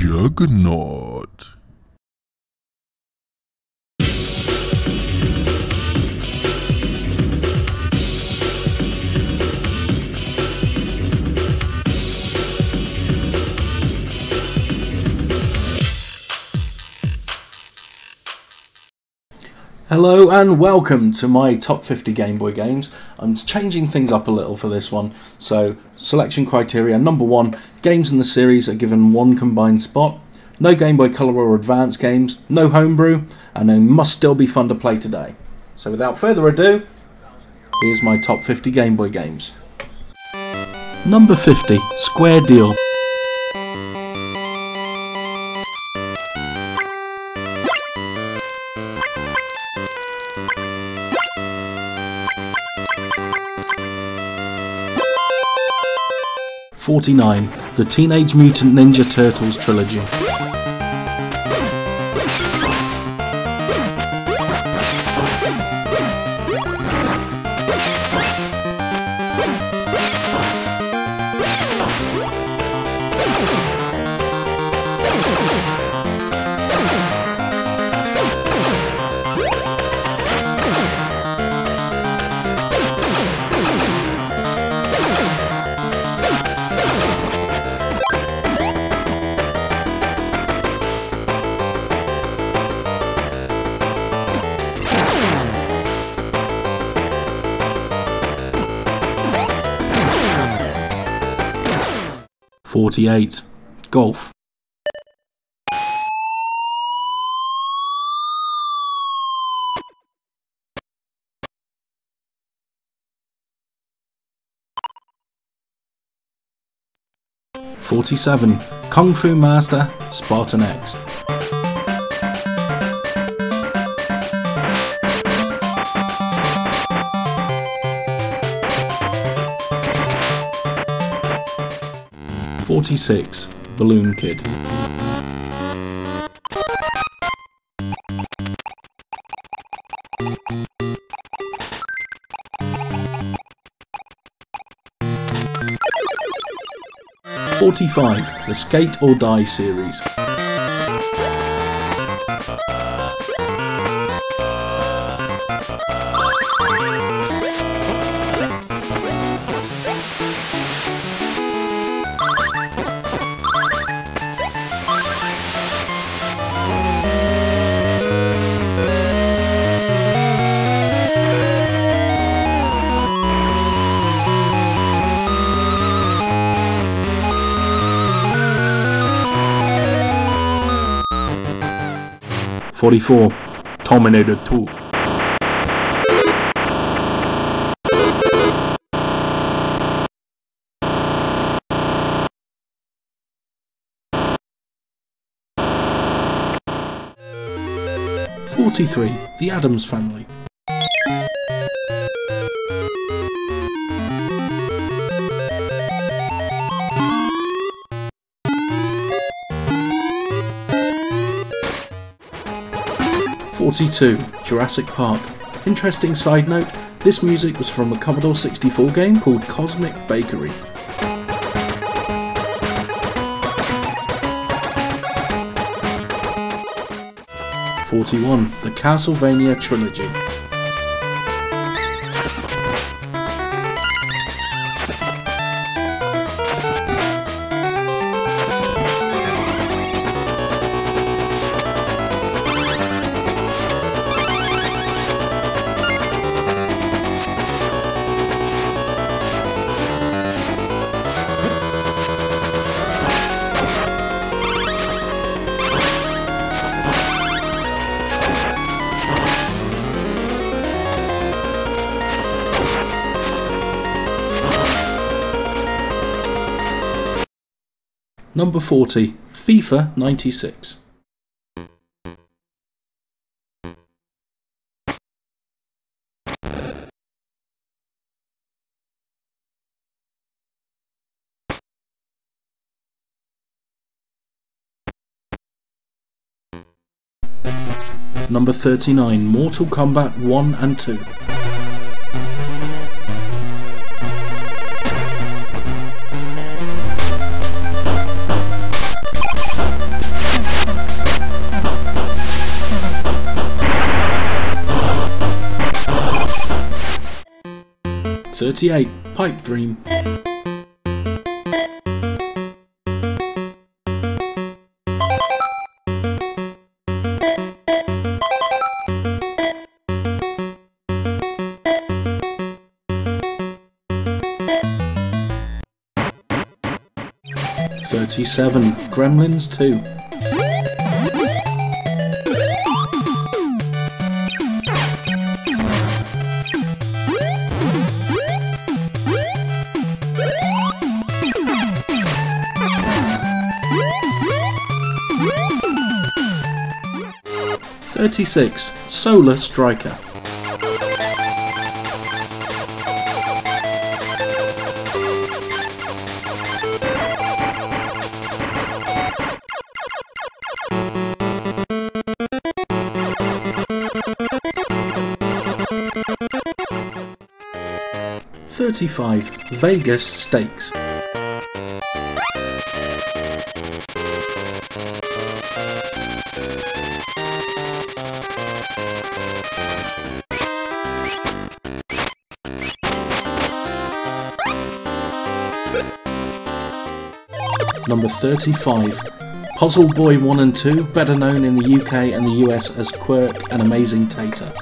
juggernaut. Hello and welcome to my top 50 Game Boy games. I'm changing things up a little for this one. So, selection criteria: number 1, games in the series are given one combined spot. No Game Boy Color or Advance games, no Homebrew, and they must still be fun to play today. So without further ado, here's my top 50 Game Boy games. Number 50, Square Deal. '49, the Teenage Mutant Ninja Turtles trilogy. '48, Golf. '47, Kung Fu Master Spartan X. '46, Balloon Kid. '45, the Skate or Die series. '44, Terminator 2. '43, The Addams Family. '42, Jurassic Park. Interesting side note, this music was from a Commodore 64 game called Cosmic Bakery. '41, the Castlevania trilogy. Number 40, FIFA 96. Number 39, Mortal Kombat 1 and 2. 38. Pipe Dream. 37. Gremlins 2. 36. Solar Striker. 35. Vegas Stakes. 35. Puzzle Boy 1 and 2, better known in the UK and the US as Quirk and Amazing Tater.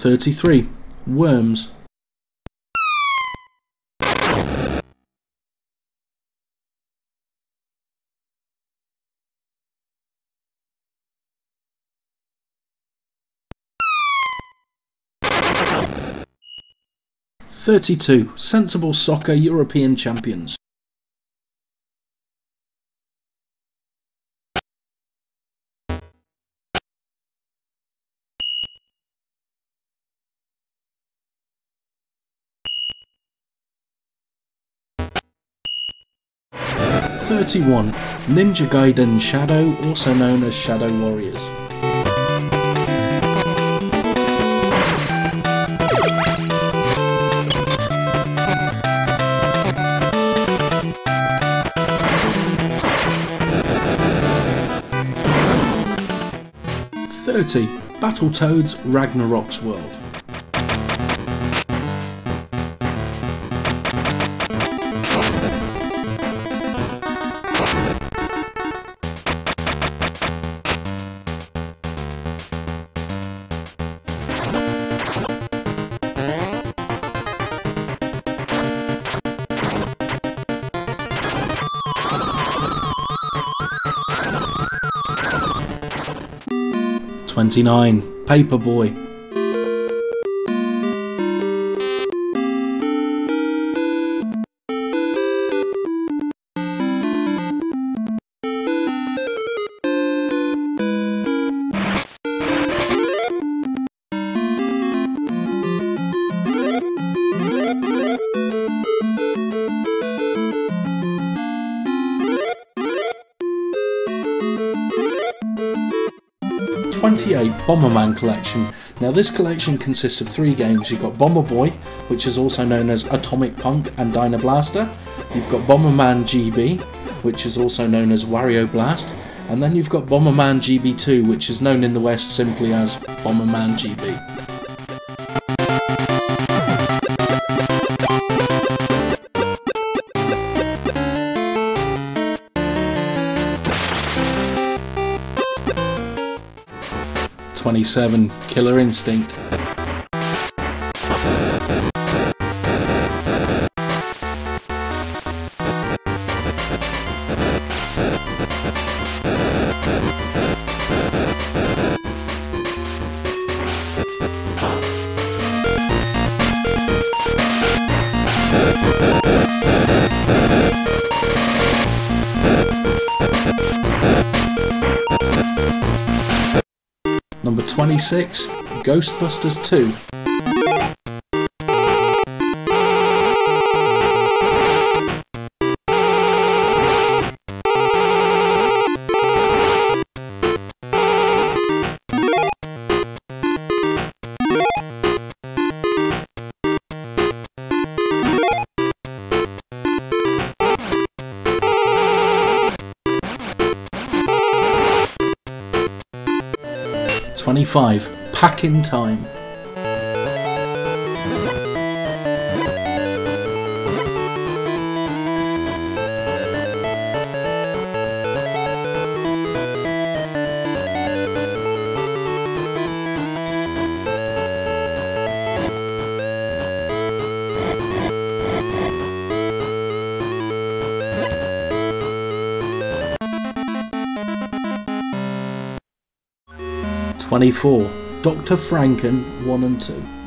33. Worms. 32. Sensible Soccer European Champions. 31. Ninja Gaiden Shadow, also known as Shadow Warriors. 30. Battletoads Ragnarok's World. 29. Paperboy. 28. Bomberman Collection. Now this collection consists of 3 games. You've got Bomber Boy, which is also known as Atomic Punk and Dyna Blaster. You've got Bomberman GB, which is also known as Wario Blast. And then you've got Bomberman GB2, which is known in the West simply as Bomberman GB. 27. Killer Instinct. 26. Ghostbusters 2. 28. 25. Pack in Time. 24. Dr. Franken 1 and 2.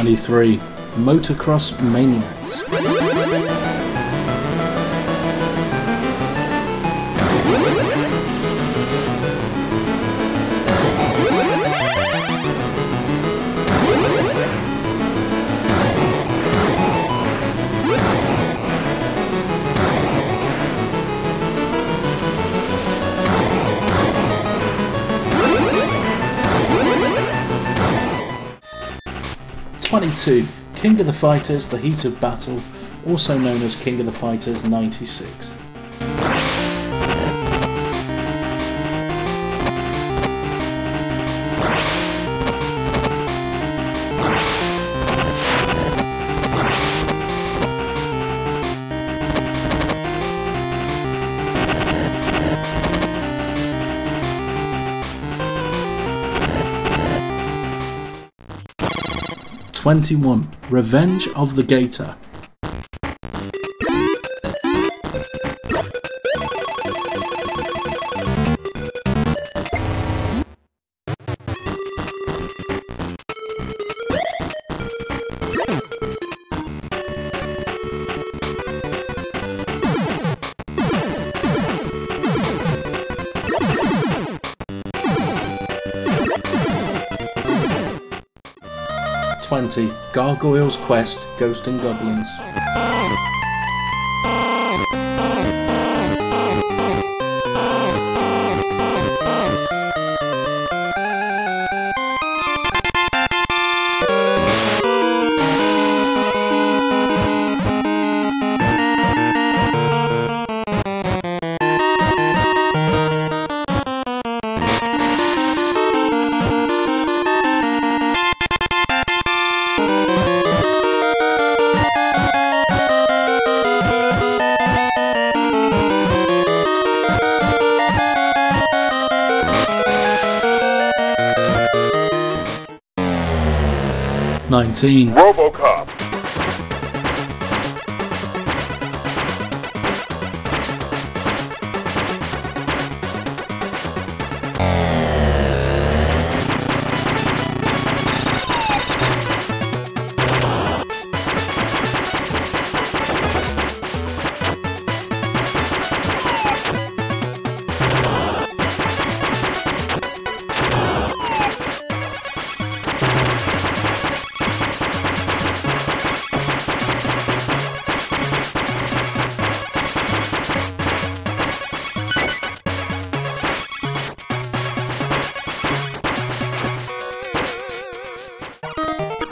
23. Motocross Maniacs. 22. King of the Fighters, The Heat of Battle, also known as King of the Fighters 96. 21. Revenge of the Gator. 20. Gargoyle's Quest, Ghost and Goblins. 19. RoboCop.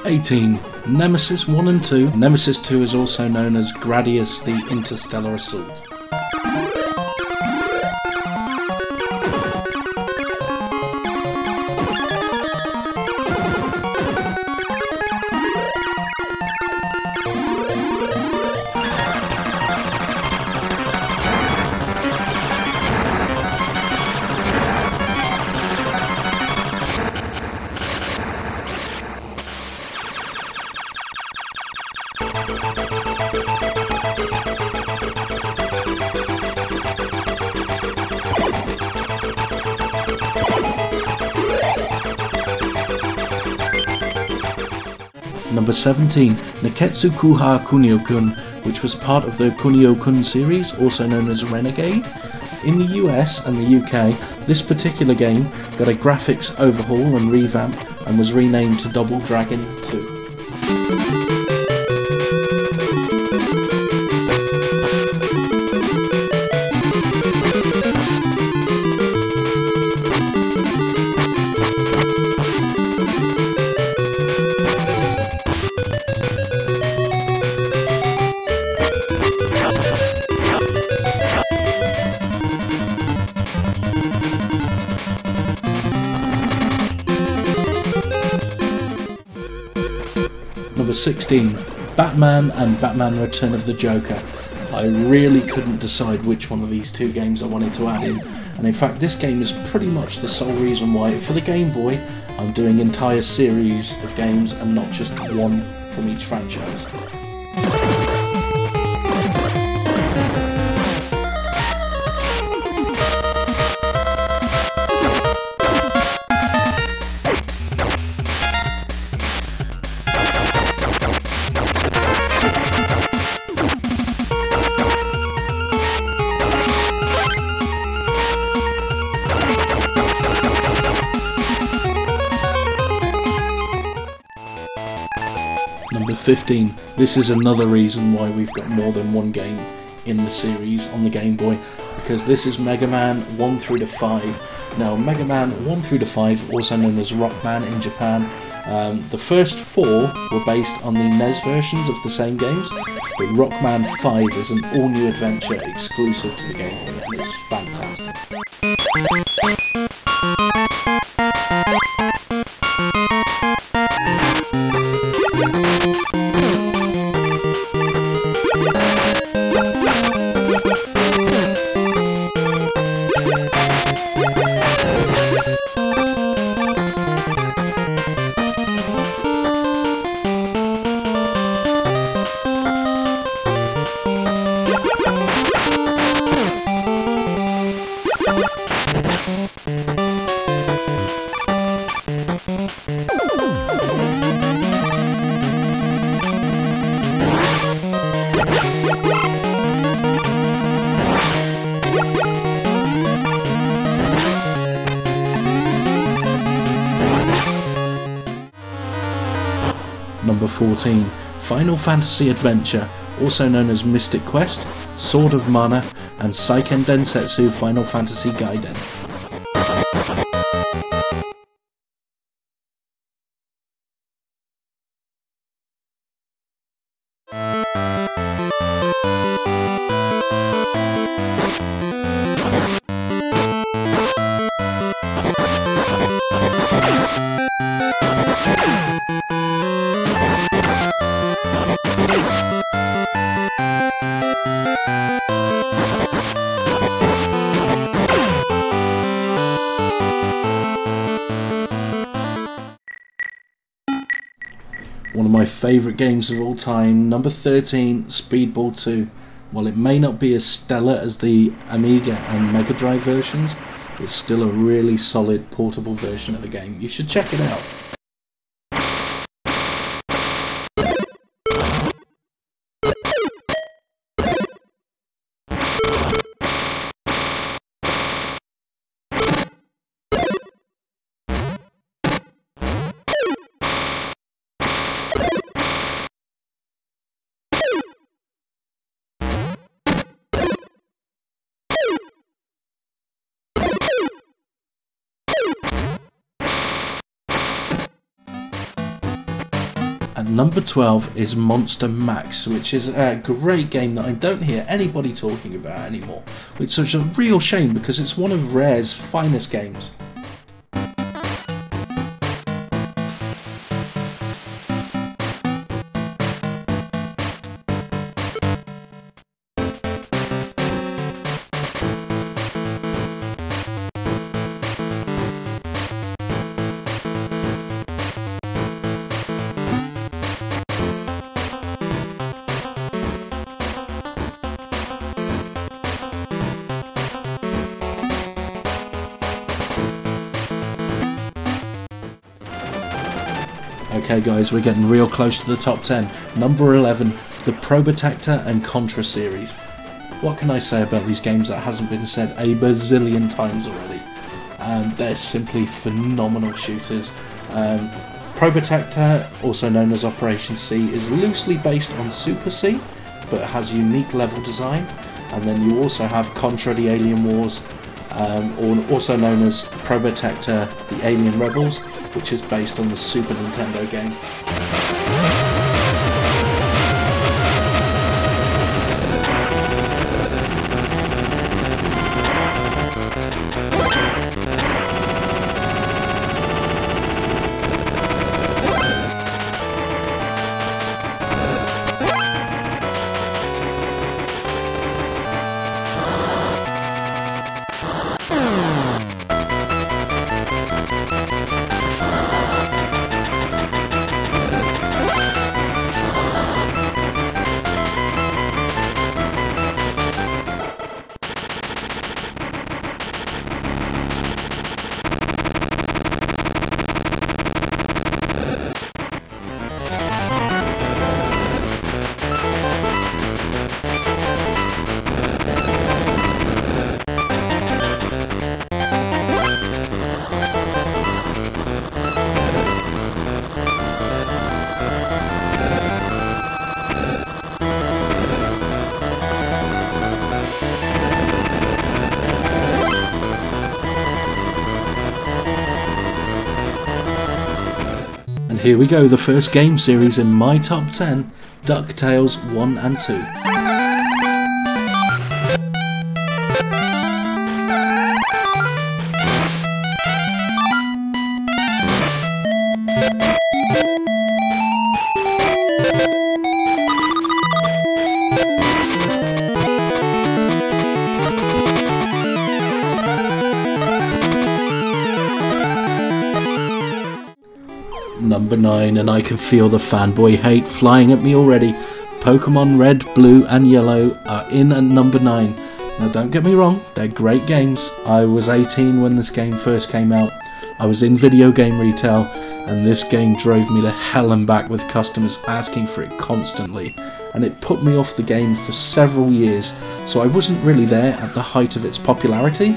18. Nemesis 1 and 2. Nemesis 2 is also known as Gradius the Interstellar Assault. Number 17, Neketsu Kuha Kunio-kun, which was part of the Kunio-kun series, also known as Renegade. In the US and the UK, this particular game got a graphics overhaul and revamp and was renamed to Double Dragon 2. Number 16, Batman and Batman Return of the Joker. I really couldn't decide which one of these two games I wanted to add in, and in fact this game is pretty much the sole reason why, for the Game Boy, I'm doing entire series of games and not just one from each franchise. Number 15. This is another reason why we've got more than one game in the series on the Game Boy, because this is Mega Man 1 through to 5. Now, Mega Man 1 through to 5, also known as Rockman in Japan, the first 4 were based on the NES versions of the same games, but Rockman 5 is an all-new adventure exclusive to the Game Boy, and it's fantastic. Number 14, Final Fantasy Adventure, also known as Mystic Quest, Sword of Mana, and Seiken Densetsu Final Fantasy Gaiden. One of my favourite games of all time, number 13, Speedball 2. While it may not be as stellar as the Amiga and Mega Drive versions, it's still a really solid portable version of the game. You should check it out. And number 12 is Monster Max, which is a great game that I don't hear anybody talking about anymore. It's such a real shame because it's one of Rare's finest games. Okay guys, we're getting real close to the top 10. Number 11, the Probotector and Contra series. What can I say about these games that hasn't been said a bazillion times already? They're simply phenomenal shooters. Probotector, also known as Operation C, is loosely based on Super C, but has unique level design. And then you also have Contra the Alien Wars, or also known as Probotector the Alien Rebels, which is based on the Super Nintendo game. And here we go, the first game series in my top 10, DuckTales 1 and 2. Number 9, and I can feel the fanboy hate flying at me already. Pokemon Red, Blue and Yellow are in at number 9. Now don't get me wrong, they're great games. I was 18 when this game first came out. I was in video game retail, and this game drove me to hell and back with customers asking for it constantly, and it put me off the game for several years, so I wasn't really there at the height of its popularity.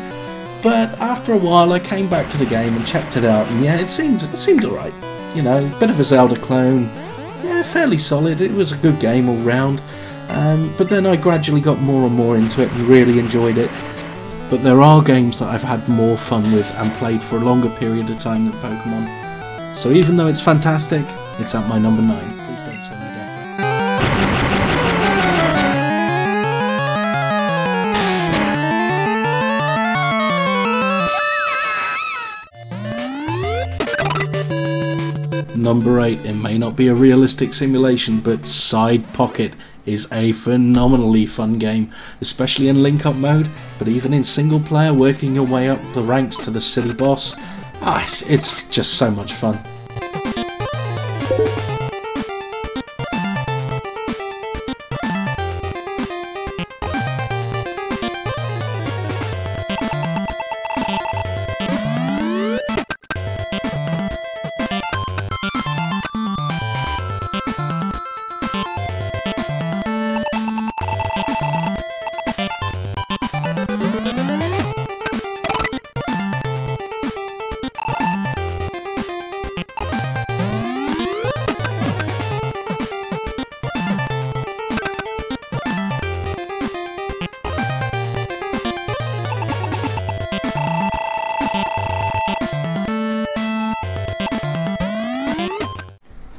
But after a while I came back to the game and checked it out, and yeah, it seemed alright. You know, bit of a Zelda clone, yeah, fairly solid. It was a good game all round, but then I gradually got more and more into it and really enjoyed it. But there are games that I've had more fun with and played for a longer period of time than Pokemon. So even though it's fantastic, it's at my number 9. Please don't send me down. Number 8, it may not be a realistic simulation, but Side Pocket is a phenomenally fun game, especially in link-up mode, but even in single player, working your way up the ranks to the city boss. It's just so much fun.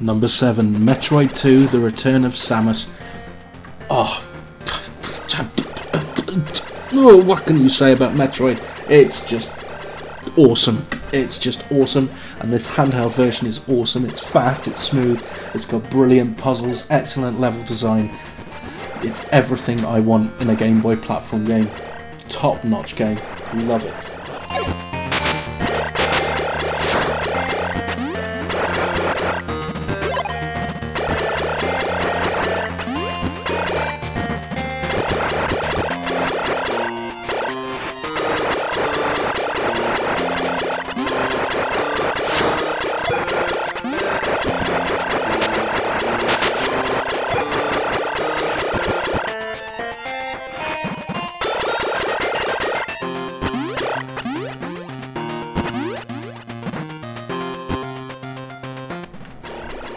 Number 7, Metroid 2, The Return of Samus. Oh, what can you say about Metroid? It's just awesome. It's just awesome, and this handheld version is awesome. It's fast, it's smooth, it's got brilliant puzzles, excellent level design. It's everything I want in a Game Boy platform game. Top-notch game. Love it.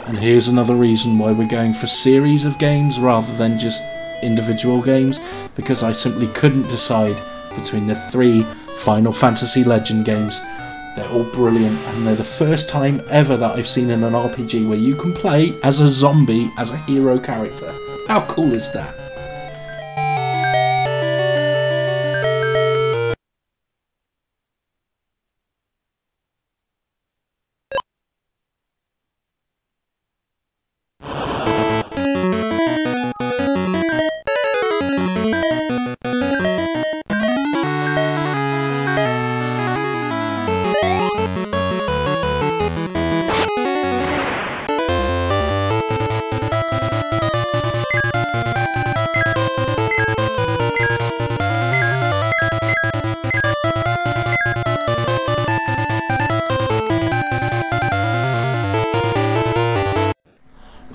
And here's another reason why we're going for series of games rather than just individual games, because I simply couldn't decide between the 3 Final Fantasy Legend games. They're all brilliant, and they're the first time ever that I've seen in an RPG where you can play as a zombie, as a hero character. How cool is that?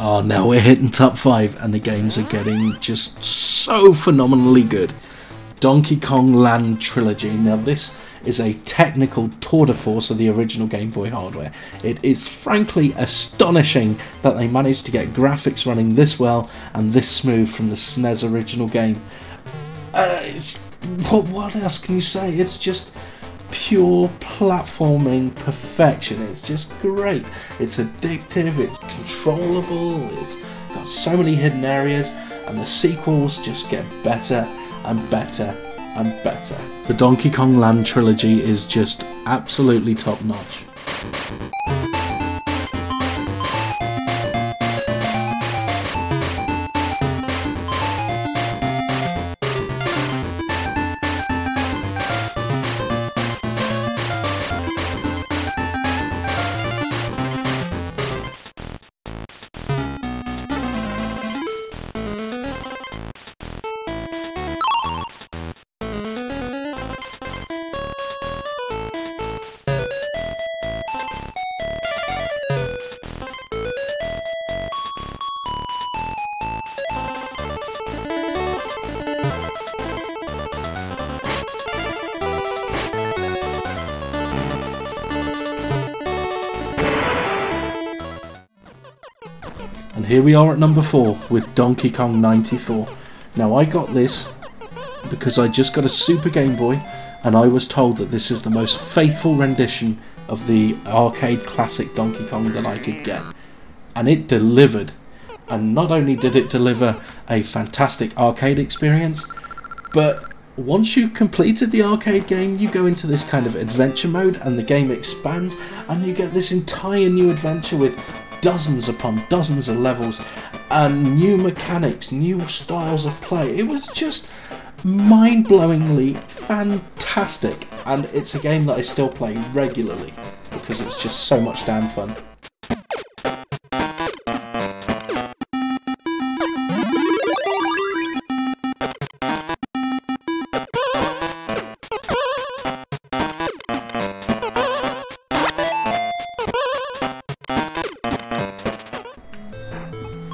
Oh, now we're hitting top 5 and the games are getting just so phenomenally good. Donkey Kong Land Trilogy. Now this is a technical tour de force of the original Game Boy hardware. It is frankly astonishing that they managed to get graphics running this well and this smooth from the SNES original game. What else can you say? It's just pure platforming perfection. It's just great. It's addictive, it's controllable, it's got so many hidden areas, and the sequels just get better and better and better. The Donkey Kong Land trilogy is just absolutely top notch. And here we are at number 4 with Donkey Kong 94. Now I got this because I just got a Super Game Boy and I was told that this is the most faithful rendition of the arcade classic Donkey Kong that I could get. And it delivered. And not only did it deliver a fantastic arcade experience, but once you've completed the arcade game, you go into this kind of adventure mode and the game expands and you get this entire new adventure with dozens upon dozens of levels and new mechanics, new styles of play. It was just mind-blowingly fantastic, and it's a game that I still play regularly because it's just so much damn fun.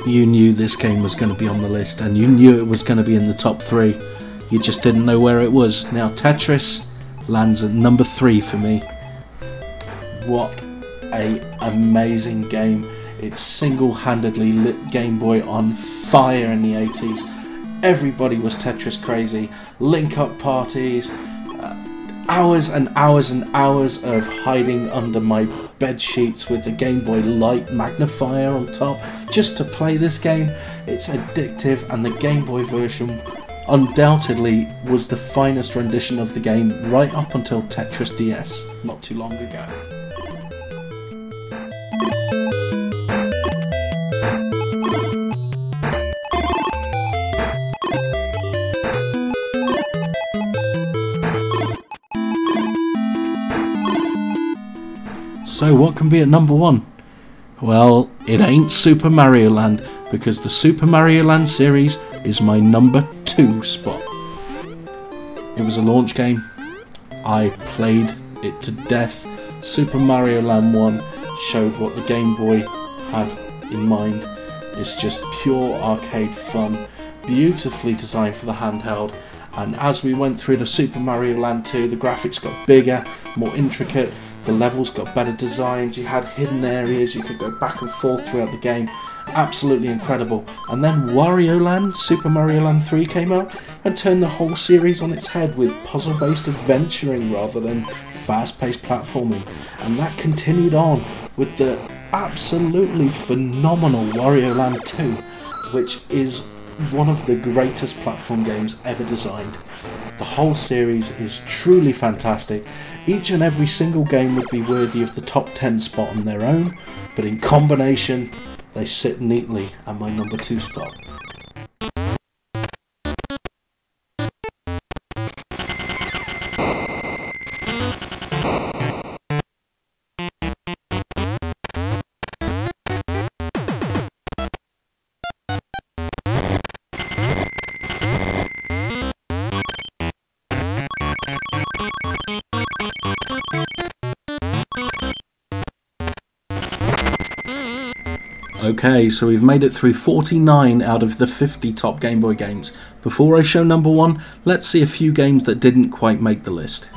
You knew this game was going to be on the list, and you knew it was going to be in the top 3. You just didn't know where it was. Now Tetris lands at number 3 for me. What an amazing game. It single-handedly lit Game Boy on fire in the 80s. Everybody was Tetris crazy. Link-up parties, hours and hours and hours of hiding under my bed sheets with the Game Boy Light magnifier on top just to play this game. It's addictive, and the Game Boy version undoubtedly was the finest rendition of the game right up until Tetris DS not too long ago. So what can be at number 1? Well, it ain't Super Mario Land, because the Super Mario Land series is my number 2 spot. It was a launch game. I played it to death. Super Mario Land 1 showed what the Game Boy had in mind. It's just pure arcade fun, beautifully designed for the handheld. And as we went through the Super Mario Land 2, the graphics got bigger, more intricate. The levels got better designs, you had hidden areas, you could go back and forth throughout the game. Absolutely incredible. And then Wario Land, Super Mario Land 3 came out and turned the whole series on its head with puzzle-based adventuring rather than fast-paced platforming. And that continued on with the absolutely phenomenal Wario Land 2, which is one of the greatest platform games ever designed. The whole series is truly fantastic. Each and every single game would be worthy of the top 10 spot on their own, but in combination they sit neatly at my number 2 spot. Okay, so we've made it through 49 out of the 50 top Game Boy games. Before I show number 1, let's see a few games that didn't quite make the list.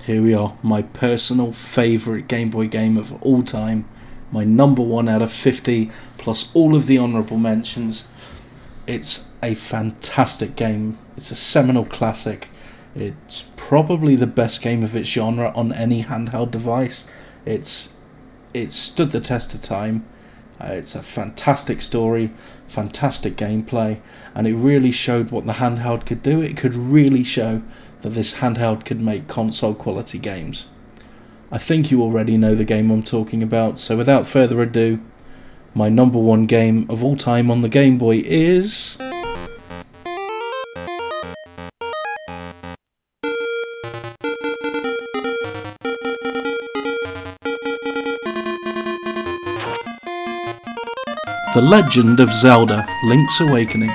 Here we are, my personal favourite Game Boy game of all time, my number 1 out of 50, plus all of the honourable mentions. It's a fantastic game, it's a seminal classic, it's probably the best game of its genre on any handheld device. It's stood the test of time, it's a fantastic story, fantastic gameplay, and it really showed what the handheld could do. It could really show that this handheld could make console quality games. I think you already know the game I'm talking about, so without further ado, my number 1 game of all time on the Game Boy is... The Legend of Zelda: Link's Awakening.